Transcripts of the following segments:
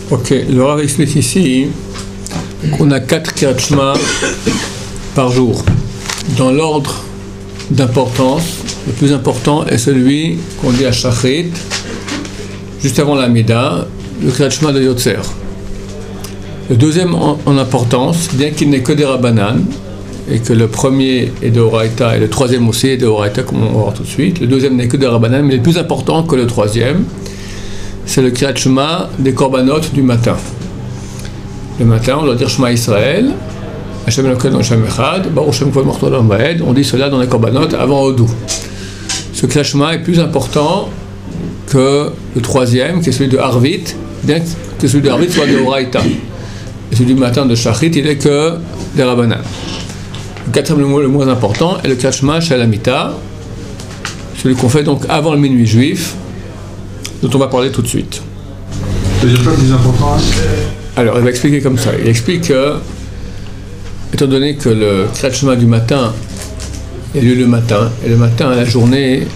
Ok, le Rav explique ici qu'on a 4 Kriyat Shema par jour. Dans l'ordre d'importance, le plus important est celui qu'on dit à Shachrit, juste avant l'Amida, le Kriyat Shema de Yotzer. Le deuxième en importance, bien qu'il n'ait que des Rabbanan, et que le premier est de Horaïta et le troisième aussi est de Horaïta, comme on va voir tout de suite, le deuxième n'est que des Rabbanan, mais le plus important que le troisième, c'est le Kriyat Shema des Korbanot du matin. Le matin, on doit dire Shema Israël, Hashem Elokeinu Hashem Echad, Baruch Shem Kavod Malchuto Olam Vaed. On dit cela dans les Korbanot avant Hodou. Ce Kriyat Shema est plus important que le troisième, qui est celui de Harvit, bien que celui de Harvit soit de Horaïta. Et celui du matin de Shachrit, il est que des Rabbanan. Le quatrième, le moins important, est le Kriyat Shema Shalamita, celui qu'on fait donc avant le minuit juif, dont on va parler tout de suite. Ça veut dire quoi le plus important hein? Alors, il va expliquer comme ça. Il explique que, étant donné que le Kriyat Shema du matin a lieu le matin, et le matin, la journée,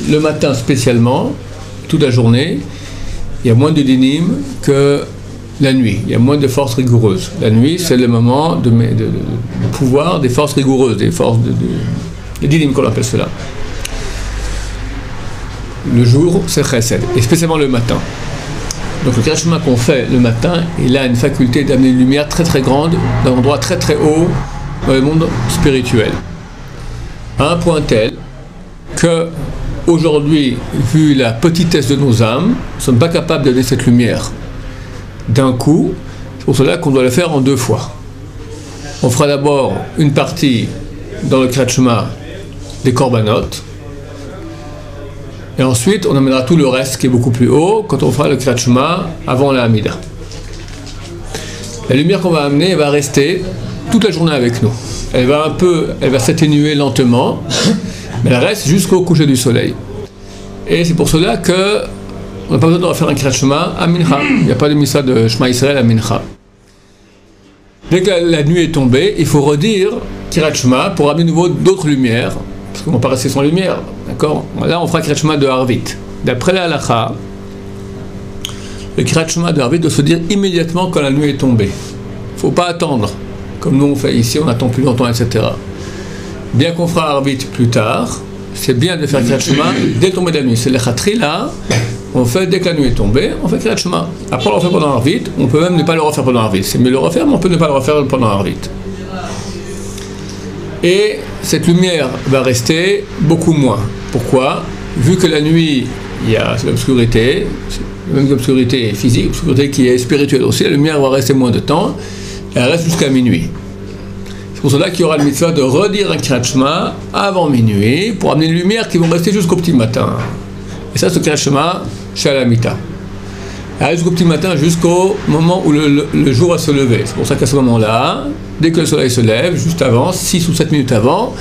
le matin spécialement, toute la journée, il y a moins de dinim que la nuit. Il y a moins de forces rigoureuses. La nuit, c'est le moment de pouvoir des forces rigoureuses, des forces des dinim qu'on appelle cela. Le jour, c'est chesed, et spécialement le matin. Donc le Kriyat Shema qu'on fait le matin, il a une faculté d'amener une lumière très très grande, d'un endroit très très haut dans le monde spirituel. À un point tel que, aujourd'hui, vu la petitesse de nos âmes, nous ne sommes pas capables de donner cette lumière d'un coup. C'est pour cela qu'on doit le faire en 2 fois. On fera d'abord une partie dans le Kriyat Shema des Korbanot, et ensuite on amènera tout le reste qui est beaucoup plus haut quand on fera le Kriyat Shema avant la Hamida. La lumière qu'on va amener, elle va rester toute la journée avec nous. Elle va s'atténuer lentement, mais elle reste jusqu'au coucher du soleil. Et c'est pour cela que on n'a pas besoin de refaire un Kriyat Shema à Mincha. Il n'y a pas de missa de Shema Israël à Mincha. Dès que la nuit est tombée, il faut redire Kriyat Shema pour amener de nouveau d'autres lumières, parce qu'on ne va pas rester sans lumière. D'accord ? Là, on fera Kriyat Shema de Harvit. D'après la halakha, le Kriyat Shema de Harvit doit se dire immédiatement quand la nuit est tombée. Il ne faut pas attendre, comme nous on fait ici, on attend plus longtemps, etc. Bien qu'on fera Harvit plus tard, c'est bien de faire Kriyat Shema dès le tombée de la nuit. C'est le Khatri là. On fait dès que la nuit est tombée, on fait Kriyat Shema. Après on le refait pendant Harvit, on peut même ne pas le refaire pendant Harvit. C'est mieux le refaire, mais on peut ne pas le refaire pendant Harvit. Et cette lumière va rester beaucoup moins. Pourquoi ? Vu que la nuit, il y a l'obscurité, même l'obscurité physique, l'obscurité qui est spirituelle aussi, la lumière va rester moins de temps, et elle reste jusqu'à minuit. C'est pour cela qu'il y aura le mitzvah de redire un Kriyat Shema avant minuit, pour amener une lumière qui va rester jusqu'au petit matin. Et ça, c'est le Kriyat Shema Shalamita. Jusqu'au petit matin, jusqu'au moment où le jour va se lever. C'est pour ça qu'à ce moment-là, dès que le soleil se lève, juste avant, 6 ou 7 minutes avant,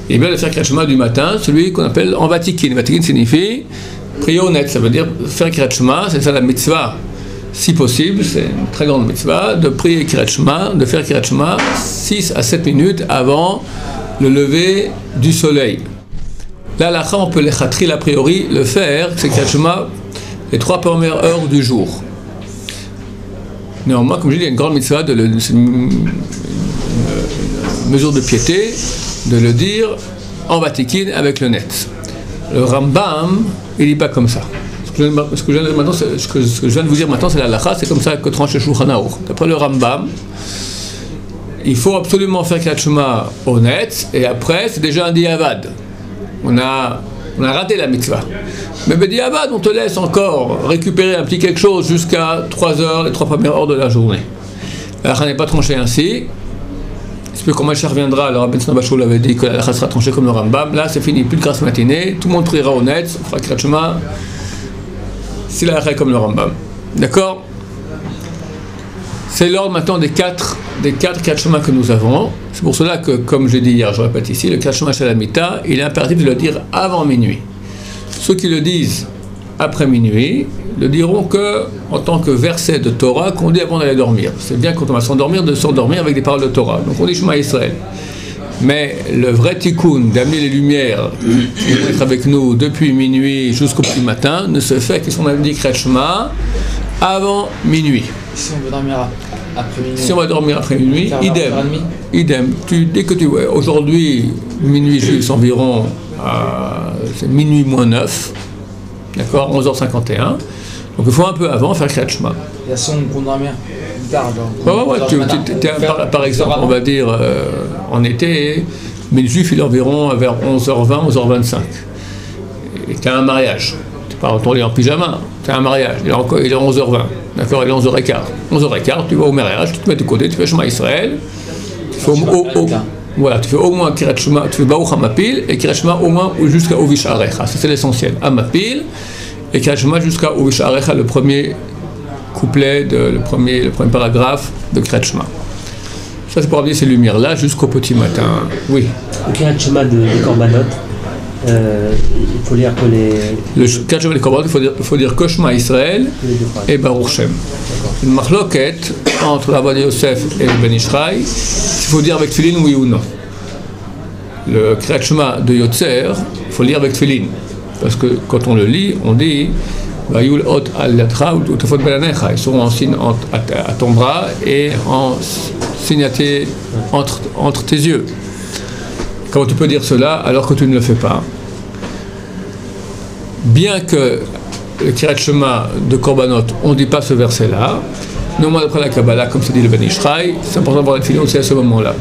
il est bien de faire Kriyat Shema du matin, celui qu'on appelle en Vatikin. Vatikin signifie prier au net, ça veut dire faire Kriyat Shema, c'est ça la mitzvah. Si possible, c'est une très grande mitzvah, de prier Kriyat Shema, de faire Kriyat Shema 6 à 7 minutes avant le lever du soleil. Là, là, on peut les khatril a priori le faire, c'est Kriyat Shema les 3 premières heures du jour. Néanmoins, comme je dis, il y a une grande mitzvah, c'est une mesure de piété, de le dire en Vatikin avec le net. Le Rambam, il ne dit pas comme ça. Ce que je viens de vous dire maintenant, c'est la halakha, c'est comme ça que tranche le Shulchan Aruch. D'après le Rambam, il faut absolument faire Kriyat Shema au net, et après, c'est déjà un diavad. On a raté la mitzvah. Mais Bediavad, on te laisse encore récupérer un petit quelque chose jusqu'à 3 heures, les 3 premières heures de la journée. La halakha n'est pas tranchée ainsi. C'est peu quand Mashiach reviendra, le Rabbi Snabachou l'avait dit que la halakha sera tranchée comme le Rambam. Là, c'est fini, plus de grâce matinée, tout le monde priera au net, on fera Kriyat Shema. Si la halakha est comme le Rambam. D'accord ? C'est l'ordre maintenant des 4 Kriyat Shema que nous avons. C'est pour cela que, comme je l'ai dit hier, je répète ici, le Kriyat Shema Shalamita, il est impératif de le dire avant minuit. Ceux qui le disent après minuit le diront que en tant que verset de Torah qu'on dit avant d'aller dormir. C'est bien quand on va s'endormir de s'endormir avec des paroles de Torah. Donc on dit Shema Israël. Mais le vrai tikkun d'amener les lumières qui vont être avec nous depuis minuit jusqu'au petit matin ne se fait que si on a dit Kriyat Shema avant minuit. Si on veut dormir après minuit. Si on va dormir après minuit, idem. Dès que tu vois, aujourd'hui, minuit juste environ, c'est minuit moins 9, d'accord, 11h51. Donc il faut un peu avant faire Kriyat Shema. Et si on peut dormir tard, genre. Par exemple, on va dire en été, mais le juif il est environ vers 11h20, 11h25. Et tu as un mariage. Tu n'es pas retourné en pyjama, tu as un mariage. Il est 11h20, d'accord, il est 11h15. 11h15, tu vas au mariage, tu te mets de côté, tu fais Shema Israël. Voilà, tu fais au moins Kriyat Shema, tu fais Baruch Hamapil et Kriyat Shema au moins jusqu'à Ovish Arecha. Ça c'est l'essentiel. Hamapil et Kriyat Shema jusqu'à Ovish Arecha, le premier couplet, le premier paragraphe de Kriyat Shema. Ça c'est pour amener ces lumières-là jusqu'au petit matin. Oui. Le Kriyat Shema des Korbanot, il faut lire que les... Le Kriyat Shema des Korbanot, il faut dire Shema Israël et Baruch Shem. Une marloquette entre Avad Yosef et le Ben Ishraï, il faut dire avec Tfilin oui ou non. Le Kriyat Shema de Yotzer, il faut lire avec Tfilin. Parce que quand on le lit, on dit Vayul ot al yatra ou tofot belanecha. Ils sont en signe à ton bras et en signaté entre tes yeux. Comment tu peux dire cela alors que tu ne le fais pas? Bien que le Kriyat Shema de Korbanot, on ne dit pas ce verset-là, néanmoins d'après la Kabbalah, comme c'est dit le Ben Ishraï, c'est important d'avoir la filon aussi à ce moment-là.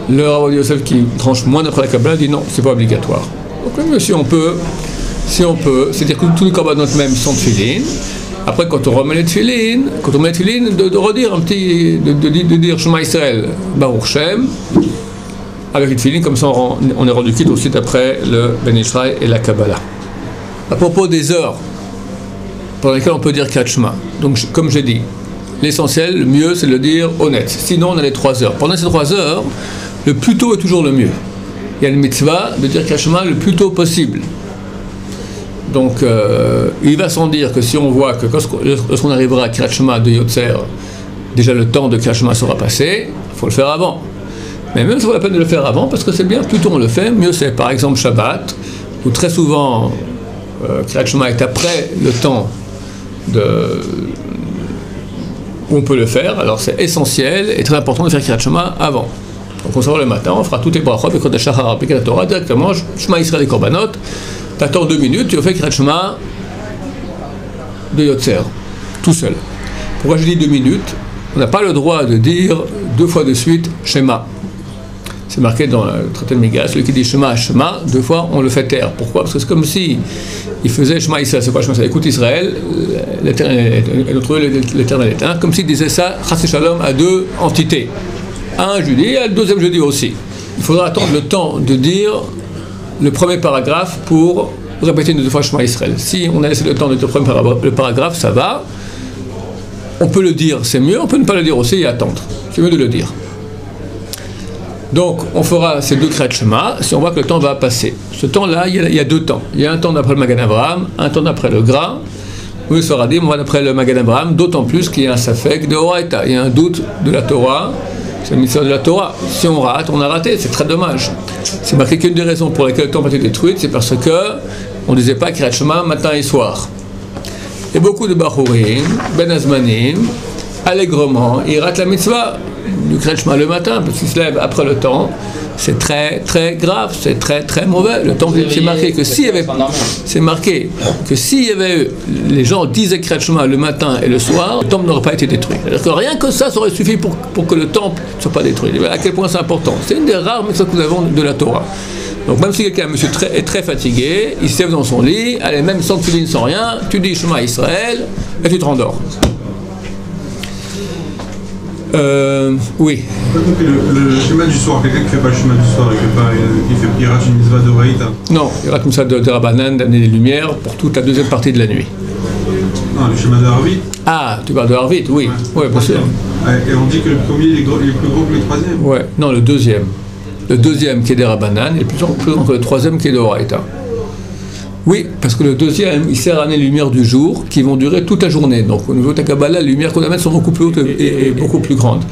Le Rav Yosef qui tranche moins d'après la Kabbalah dit non, c'est pas obligatoire. Donc même si on peut, c'est-à-dire que tous les Korbanot même sont tefillin. Après, quand on remet les tefillin, de redire un petit, de dire Shema Israël, Baruch Shem, avec les tefillin, comme ça on est rendu quitte aussi d'après le Ben Ishraï et la Kabbalah. À propos des heures pendant lesquelles on peut dire Kriyat Shema, donc comme j'ai dit, l'essentiel, le mieux, c'est de le dire honnête. Sinon, on a les 3 heures. Pendant ces 3 heures, le plus tôt est toujours le mieux. Il y a une mitzvah de dire Kriyat Shema le plus tôt possible. Donc, il va sans dire que si on voit que lorsqu'on arrivera à Kriyat Shema de Yotzer, déjà le temps de Kriyat Shema sera passé, il faut le faire avant. Mais même ça vaut la peine de le faire avant, parce que c'est bien, plus tôt on le fait, mieux c'est. Par exemple, Shabbat, où très souvent, Kriyat Shema est après le temps où on peut le faire, alors c'est essentiel et très important de faire Kriyat Shema avant. Donc on sera le matin, on fera toutes les brachot, et Kodesh Shachar, et Torah, directement, Shema Israël et Korbanot, t'attends 2 minutes, tu fais Kriyat Shema de Yotzer, tout seul. Pourquoi je dis 2 minutes? On n'a pas le droit de dire 2 fois de suite Shema. C'est marqué dans le traité de Migas, celui qui dit Shema, Shema, 2 fois on le fait taire. Pourquoi? Parce que c'est comme si il faisait Shema Israël, c'est quoi Shema Israël? Écoute Israël, l'Éternel est un, comme s'il disait ça, Chas Shalom, à 2 entités. Un jeudi et le deuxième jeudi aussi. Il faudra attendre le temps de dire le premier paragraphe pour répéter 2 fois Shema Israël. Si on a laissé le temps de dire le paragraphe, ça va. On peut le dire, c'est mieux, on peut ne pas le dire aussi et attendre. C'est mieux de le dire. Donc, on fera ces 2 Kriyat Shema si on voit que le temps va passer. Ce temps-là, il y a 2 temps. Il y a un temps d'après le Magan Avraham, un temps d'après le Gra. Oui, le Sfaradim, on va d'après le Magan Avraham, d'autant plus qu'il y a un Safek de Horaïta. Il y a un doute de la Torah, c'est le mitzvah de la Torah. Si on rate, on a raté, c'est très dommage. C'est marqué qu'une des raisons pour lesquelles le temps a été détruit, c'est parce que on ne disait pas Kriyat Shema matin et soir. Et beaucoup de Bachurim, Ben Azmanim, allègrement, ils ratent la mitzvah du Kriyat Shema le matin, parce qu'ils se lèvent après le temps. C'est très très grave, c'est très très mauvais. Le temps, c'est marqué que s'il y avait, les gens disaient Kriyat Shema le matin et le soir, le temple n'aurait pas été détruit. C'est-à-dire que rien que ça aurait suffi pour que le temple ne soit pas détruit. À quel point c'est important. C'est une des rares mitzvahs que nous avons de la Torah. Donc même si quelqu'un est très fatigué, il se lève dans son lit, allez, même sans tefillin, sans rien, tu dis Shema Israël et tu te rendors. Oui. Donc le schéma du soir, quelqu'un qui ne fait pas le schéma du soir, il rate une mitzvah d'Oraïta. Non, il rate une mitzvah de Rabbanan, d'amener des lumières pour toute la deuxième partie de la nuit. Non, le schéma de Harvit. Ah, tu parles de Harvit, oui. Ouais, bien sûr. Et on dit que le premier est plus gros que le troisième. Ouais, non, le deuxième. Le deuxième qui est des Rabbanan est plus grand que le troisième qui est de Horaïta. Oui, parce que le deuxième, il sert à amener les lumières du jour qui vont durer toute la journée. Donc au niveau de la Kabbalah, les lumières qu'on amène sont beaucoup plus hautes et beaucoup plus grandes.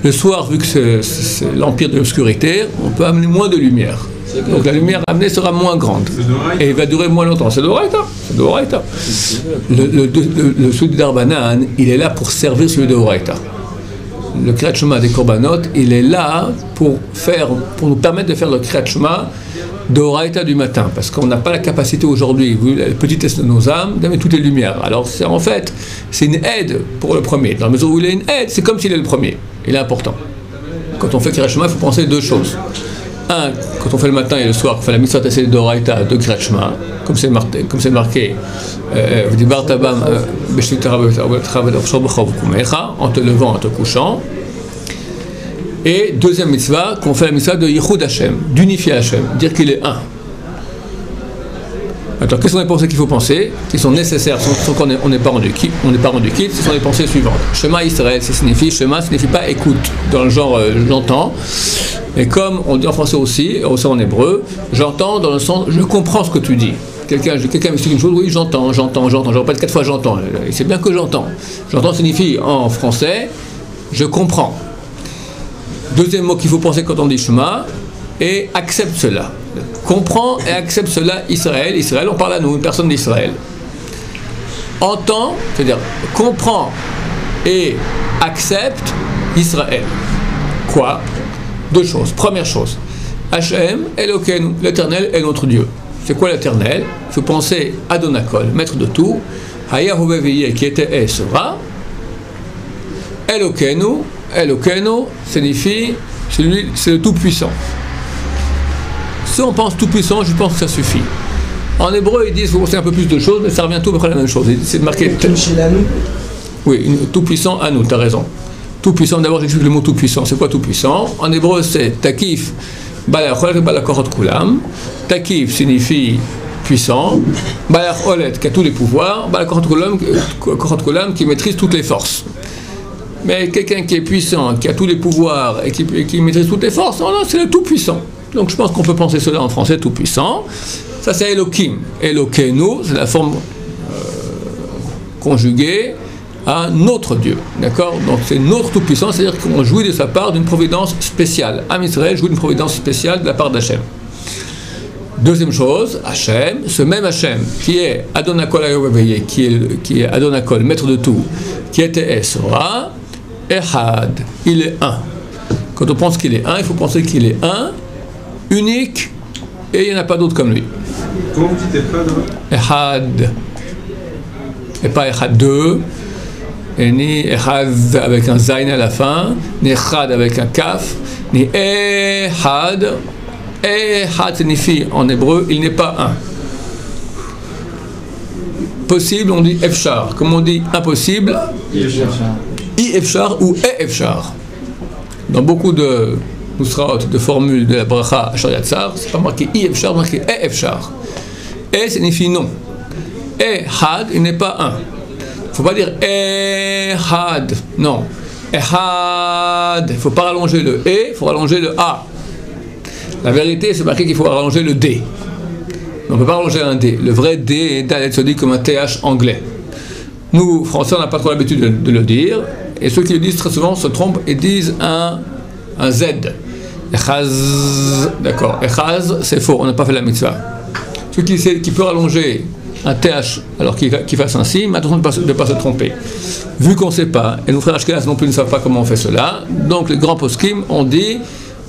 Le soir, vu que c'est l'empire de l'obscurité, on peut amener moins de lumière. Donc la lumière amenée sera moins grande. Et il va durer moins longtemps. C'est d'Oraita. C'est d'Oraita. Le Soudi d'Arbanan, il est là pour servir celui de Oraita. Le Kriyat Shema des Korbanot, il est là pour nous permettre de faire le Kriyat Shema de Oraita du matin, parce qu'on n'a pas la capacité aujourd'hui, vu la petitesse de nos âmes, d'amener toutes les lumières. Alors en fait, c'est une aide pour le premier. Dans la mesure où il est une aide, c'est comme s'il est le premier. Il est important. Quand on fait Kriyat Shema, il faut penser deux choses. Un, quand on fait le matin et le soir, on fait la mitzvah tassée d'Oraita de Kriyat Shema, comme c'est marqué, en te levant, en te couchant. Et deuxième mitzvah, qu'on fait la mitzvah de Yichud Hashem, d'unifier Hashem, dire qu'il est un. Attends, qu'est-ce qu'on est pensé qu'il faut penser, qui sont nécessaires, sans qu'on n'est pas rendu quitte, ce sont les pensées suivantes. Shema Israël, ça signifie, Shema signifie pas écoute, dans le genre j'entends. Et comme on dit en français aussi en hébreu, j'entends dans le sens je comprends ce que tu dis. Quelqu'un m'explique une chose, oui, j'entends, je répète 4 fois j'entends. Et c'est bien que j'entends. J'entends signifie en français, je comprends. Deuxième mot qu'il faut penser quand on dit Shema, et accepte cela. Comprends et accepte cela Israël. Israël, on parle à nous, une personne d'Israël. Entend, c'est-à-dire comprend et accepte Israël. Quoi? Deux choses. Première chose, Hachem, Elokeinu, l'Éternel est notre Dieu. C'est quoi l'Éternel? Il faut penser Adonakol, maître de tout. Hayahu qui était et sera. Elokeinu signifie c'est le tout-puissant. Si on pense tout-puissant, je pense que ça suffit. En hébreu, ils disent qu'il faut penser un peu plus de choses, mais ça revient tout à peu près la même chose. C'est marqué. Oui, tout-puissant à nous, tu as raison. Tout-puissant, d'abord j'explique le mot tout-puissant. C'est quoi tout-puissant? En hébreu, c'est Takif Balakorot Kulam. Takif signifie puissant. Balacholet qui a tous les pouvoirs. Balakorot Kulam qui maîtrise toutes les forces. Mais quelqu'un qui est puissant, qui a tous les pouvoirs et qui maîtrise toutes les forces, non, c'est le tout-puissant. Donc je pense qu'on peut penser cela en français, tout-puissant. Ça c'est Elohim. Elokeinu, c'est la forme conjuguée à notre Dieu. D'accord? Donc c'est notre tout-puissant, c'est-à-dire qu'on jouit de sa part d'une providence spéciale. Am Israël jouit d'une providence spéciale de la part d'Hachem. Deuxième chose, Hachem, ce même Hachem qui est Adonakol Ayovaveye, qui est Adonakol, maître de tout, qui était Esra, Ehad, il est un. Quand on pense qu'il est un, il faut penser qu'il est un, unique, et il n'y en a pas d'autre comme lui. Comment vous dites Ehad? Et pas Ehad 2, et ni Ehad avec un Zayn à la fin, ni Ehad avec un Kaf, ni Ehad. Ehad signifie en hébreu, il n'est pas un. Possible, on dit Efshar. Comme on dit impossible, I-Efshar ou E-Efshar. Dans beaucoup de Nusraot, de formules de la Bracha Ashar Yatzar, c'est pas marqué I-Efshar, c'est marqué E-Efshar. E signifie non. Ehad, il n'est pas un. Il ne faut pas dire Ehad, non. Ehad, il ne faut pas rallonger le E, il faut rallonger le A. La vérité, c'est marqué qu'il faut rallonger le D. On ne peut pas rallonger un D. Le vrai D est Dalet Sodi comme un TH anglais. Nous, Français, on n'a pas trop l'habitude de le dire. Et ceux qui le disent très souvent se trompent et disent un Z. Echaz. D'accord. Echaz, c'est faux. On n'a pas fait la mitzvah. Celui qui peut rallonger un TH alors qu'il fasse un signe, mais attention de ne pas se tromper. Vu qu'on ne sait pas, et nos frères Ashkenaz non plus ne savent pas comment on fait cela, donc les grands poskim ont dit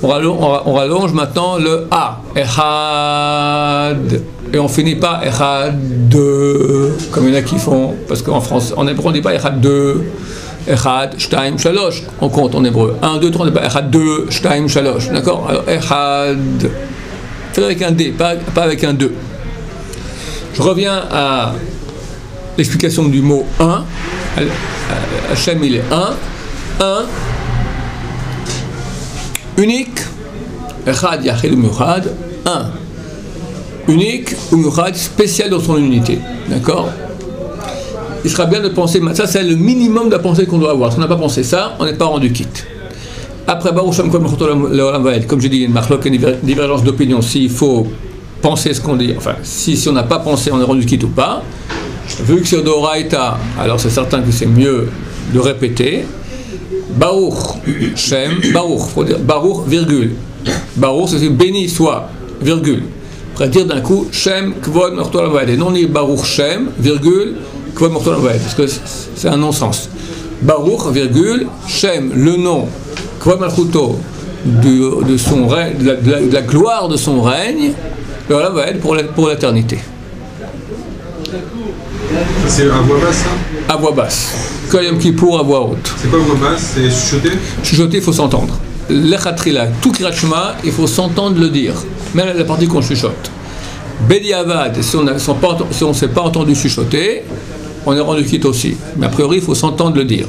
on rallonge maintenant le A. Ehad. Et on finit pas Ehad 2, comme il y en a qui font, parce qu'en France, en hébreu, on ne dit pas Ehad 2, Ehad, Shtaim, Shalosh. On compte en hébreu. 1, 2, 3, on ne dit pas Ehad 2, Shtaim, Shalosh. D'accord? Alors, Ehad. Faites avec un D, pas avec un 2. Je reviens à l'explication du mot 1. Hachem, il est 1. 1. Unique, Echad Yachid Umuchad, 1. Unique, Umuchad, spécial dans son unité. D'accord? Il sera bien de penser, ça c'est le minimum de la pensée qu'on doit avoir. Si on n'a pas pensé ça, on n'est pas rendu quitte. Après, comme j'ai dit, il y a une marloque, une divergence d'opinion, s'il faut penser ce qu'on dit, enfin, si on n'a pas pensé, on est rendu quitte ou pas. Vu que c'est d'Oraita, alors c'est certain que c'est mieux de répéter. Baruch, Shem, Baruch, faut dire Baruch, virgule. Baruch, c'est béni soit virgule. Après dire d'un coup, Shem, Kvod, Morto Laved. Et non dire Baruch Shem, virgule, Kvod, Morto Laved. Parce que c'est un non-sens. Baruch, virgule, Shem, le nom, Kvod Malchuto, de son règne, de la gloire de son règne, Laved pour l'éternité. C'est à voix basse, ça? À voix basse. Que Yom Kippour à voix haute. C'est quoi voix basse? C'est chuchoter? Chuchoter, il faut s'entendre. L'Echatrila, tout Kriyat Shema, il faut s'entendre le dire, même la partie qu'on chuchote. Bediavad, si on ne s'est pas entendu chuchoter, on est rendu quitte aussi. Mais a priori, il faut s'entendre le dire.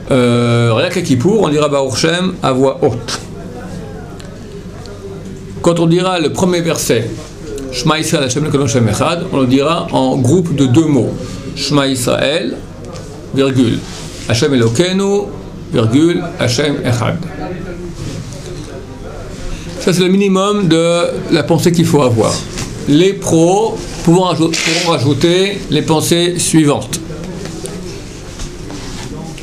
Rien qu'à Kippour, on dira Baruch Shem à voix haute. Quand on dira le premier verset, Shema Yisrael Hashem Elokeinu Hashem Echad, on le dira en groupe de deux mots. Shema Yisrael, virgule, Hashem Elokeinu, virgule, Hashem Echad. Ça, c'est le minimum de la pensée qu'il faut avoir. Les pros pourront rajouter les pensées suivantes.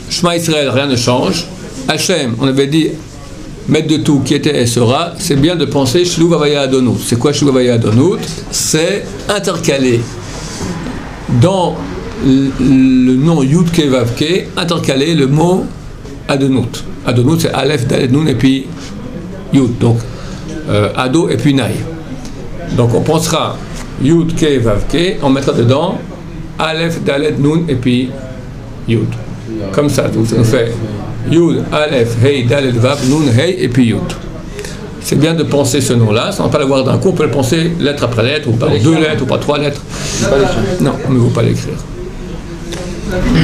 Shema Yisrael, rien ne change. Hashem, on avait dit, maître de tout, qui était et sera, c'est bien de penser Shilou Vavaya Adonut. C'est quoi Shilou Vavaya Adonut? C'est intercaler dans le nom Yud Ke Vav Ke, intercaler le mot Adonut. Adonut, c'est Aleph, Dalet, Nun et puis Yud. Donc, Ado et puis Naï. Donc, on pensera Yud Ke Vav Ke, on mettra dedans Aleph, Dalet, Nun et puis Yud. Comme ça, donc ça nous fait Yud, Aleph, Hey, Dalet, Vav, Nun, Hey et puis Yud. C'est bien de penser ce nom-là, sans pas l'avoir d'un coup, on peut le penser lettre après lettre, ou par deux lettres, ou par trois lettres. Non, on ne veut pas l'écrire.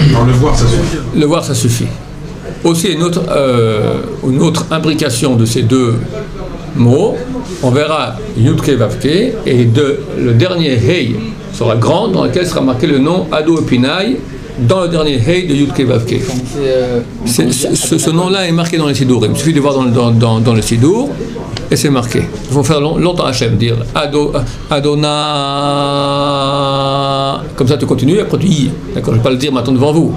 Alors le voir, ça suffit. Le voir, ça suffit. Aussi, une autre imbrication de ces deux mots, on verra Yud Ke Vav Ke, et le dernier Hey sera grand, dans lequel sera marqué le nom Ado et Pinaï, dans le dernier Hey de Yud Ke Vav Ke. Ce nom-là est marqué dans les Sidour. Il suffit de voir dans le Sidour, et c'est marqué. Il faut faire longtemps Hachem, dire Adona. Comme ça, tu continues, après tu y. D'accord, je ne vais pas le dire maintenant devant vous.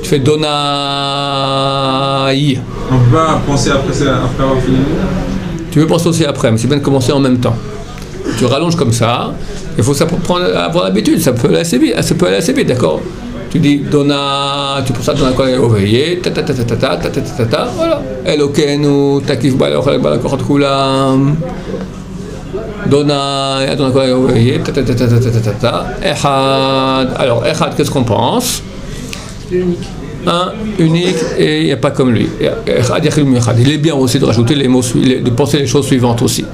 Tu fais Dona y. On ne peut pas penser après avoir fini. Tu veux penser aussi après, mais c'est bien de commencer en même temps. Tu rallonges comme ça, il faut avoir l'habitude, ça peut aller assez vite, d'accord. Tu dis Dona, tu penses à Dona Kohen Oveye, ta ta ta ta ta ta ta ta ta ta, voilà. Elokeinu, takif balakochat kulam. Dona, Dona Kohen Oveye, ta ta ta ta ta ta ta ta. Echad. Alors Echad, qu'est-ce qu'on pense? Un, unique, et il n'y a pas comme lui. Il est bien aussi de rajouter les mots, de penser les choses suivantes aussi.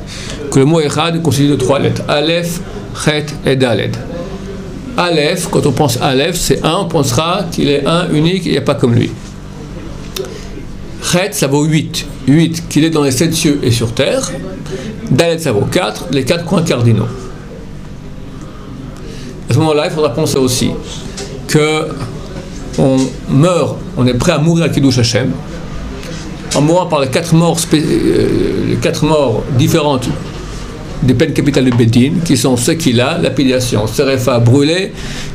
Que le mot Echad est constitué de trois lettres. Aleph, Chet et Daled. Aleph, quand on pense Aleph, c'est un, on pensera qu'il est un, unique, et il n'y a pas comme lui. Chet, ça vaut 8. 8, qu'il est dans les 7 cieux et sur terre. Daled, ça vaut 4, les 4 coins cardinaux. À ce moment-là, il faudra penser aussi que on meurt, on est prêt à mourir à Kiddush Hashem, en mourant par les 4 morts différentes des peines capitales de Bedin, qui sont Sekila, lapidation, Serefa, brûlé,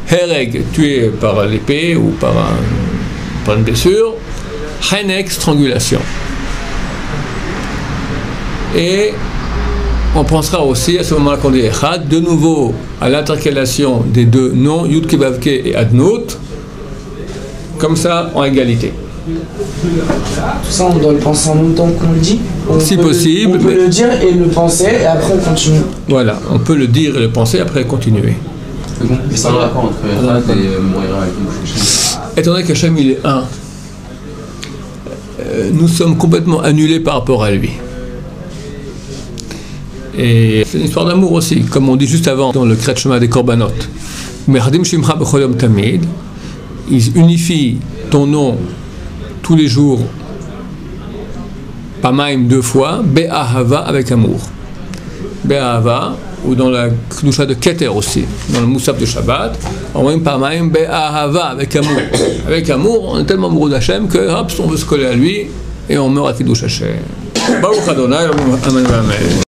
Hereg, tué par l'épée ou par une blessure, Henek, strangulation. Et on pensera aussi, à ce moment-là qu'on dit Echad, de nouveau à l'intercalation des deux noms, Yud Ke Vav Ke et Adnout, comme ça, en égalité. Tout ça, on doit le penser en même temps qu'on le dit. Si possible. On peut le dire et le penser, et après on continue. Voilà, on peut le dire et le penser, après continuer. Mais ça va pas entre Echad et Moira et Kiddush. Étant donné qu'Hachem il est un, nous sommes complètement annulés par rapport à lui. Et c'est une histoire d'amour aussi, comme on dit juste avant dans le Kriyat Shema des Korbanot. Mechadim Shimcha B'chol Yom Tamid. Ils unifient ton nom tous les jours, Pamaim 2 fois, Be'ahava avec amour. Be'ahava, ou dans la Kedusha de Keter aussi, dans le Moussaf de Shabbat, on voit Pamaim Be'ahava avec amour. Avec amour, on est tellement amoureux d'Hachem que hop, on veut se coller à lui et on meurt à Kiddush Hashem. Baruch Adonai, Amen, Amen.